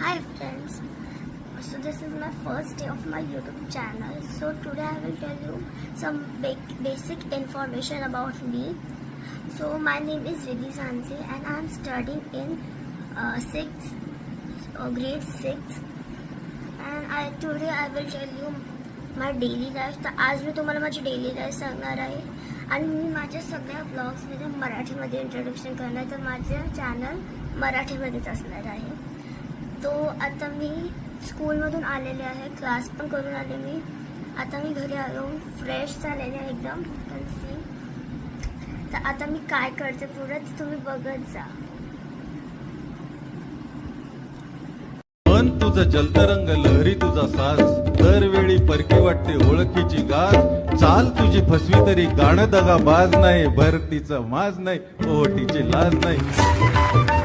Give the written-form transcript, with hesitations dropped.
Hi friends, so this is my first day of my YouTube channel. So today I will tell you some basic information about me. So my name is Vidhi Sanse and I am studying in grade 6 and today I will tell you my daily life. तर आज मी तुम्हाला माझी daily life सांगणार आहे आणि मी माझ्या सगळ्या ब्लॉग्समध्ये मराठीमध्ये इंट्रोडक्शन करणार, तर माझं चॅनल मराठीमध्येच असणार आहे. तो आता मी स्कूलमधून आलेले आहे, क्लास पण करून आले मी. आता मी घरी आलो, फ्रेश झालेले आहे एकदम. तर आता मी काय करते पुढे ते तुम्ही बघत जा. मन तुझं जलतरंग लहरी तुझा साज, दरवेळी परकी वाटते ओळखीची गाज. चाल तुझी फसवी तरी गाणं दगा बाज नाही, भरतीचं माज नाही, ओटीची लाज नाही.